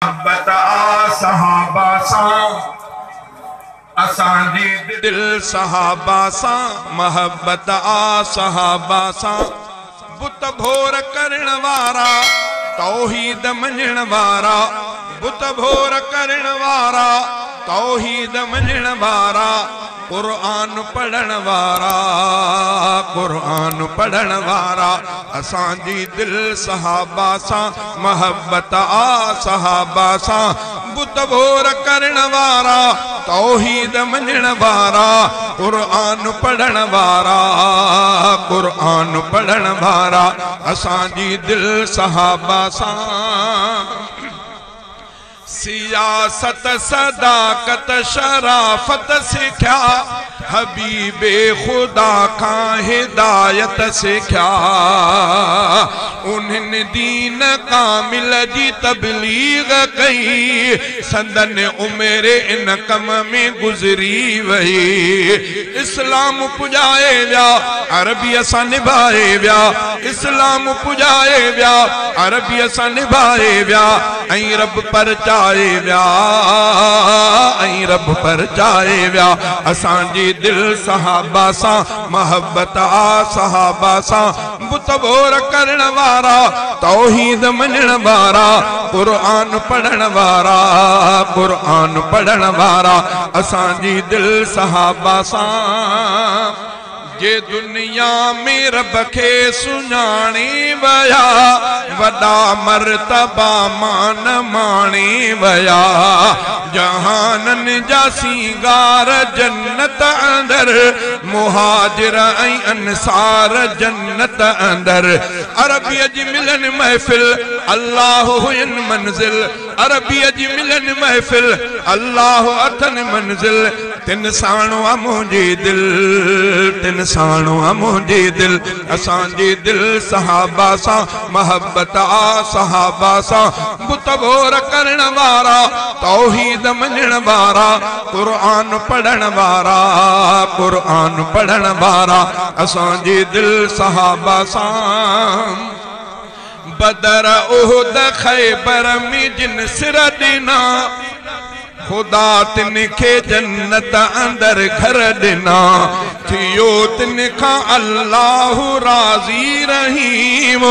मोहब्बत आ सहाबा सां असांजी दिल सहाबा सां मोहब्बत आ सहाबा सां बुत भोर करण वारा तौहीद मञण वारा बुत भोर करण वारा तौहीद मञण वारा कुरान पढ़ण वारा कुरान पढ़ण वारा असांजी दिल सहाबा सां मोहब्बत आ सहाबा सां बुत भोर करण वारा तौहीद मञण वारा कुरान पढ़ण वारा कुरान पढ़ण वारा असांजी दिल सहाबा सां सियासत सदाकत शराफत सिख्या हबीबे खुदा का हिदायत सिख्या उन्हनि दीन कामिल जी तबलीग कई संदन उम्र इन कम में गुजरी वही इस्लाम पुजाए व्या अरबी असां निभाए व्या इस्लाम पुजाए व्या अरबी असां निभाए व्या ऐं रब पर चाए व्या ऐं रब पर चाए व्या असांजी दिल सहाबा सां मोहब्बत आ सहाबा सां बुत भोर करण वारा तौहीद मञण वारा कुरान पढ़ण वारा कुरान पढ़ण वारा असांजी दिल सहाबा सां जे दुनिया में रब के सुञाणे वया वॾा मर्तबा मान माणे वया जहानन जा सिंगार जन्नत अंदर मुहाजिर ऐं अंसार जन्नत अंदर अरबीअ जी मिलन महफिल अल्लाह हुयन मंजिल अरबीअ जी मिलन महफिल अल्लाह अथन मंजिल तिन साणो आ मुंहिंजी दिल तिन साणो आ मुंहिंजी दिल असांजी दिल सहाबा सां मोहब्बत आ सहाबा सां बुत भोर करण वारा तौहीद मञण वारा कुरान पढ़ण वारा कुरान पढ़ण वारा असांजी दिल सहाबा सां बदर उहद खैबर में जिन सिर ॾिना खुदा तिनखे जन्नत अंदर घर ॾिना थियो तिन खां अल्लाह राज़ी रहीम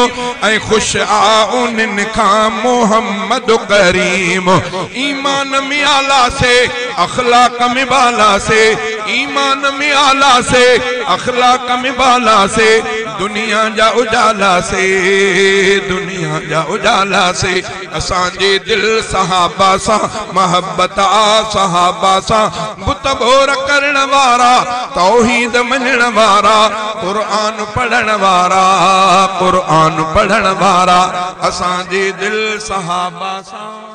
ऐं ख़ुशि आ उन्हनि खां मोहम्मद करीम ईमान में आला से अखलाक में बाला से ईमान में आला से अखलाक में बाला से दुनिया जा उजाला से दुनिया जा उजाला से असांजी दिल सहाबा सां मोहब्बत आ सहाबा सां बुत भोर करण वारा तौहीद मञण वारा कुरान पढ़ण वारा कुरान पढ़ण वारा असांजी दिल सहाबा सां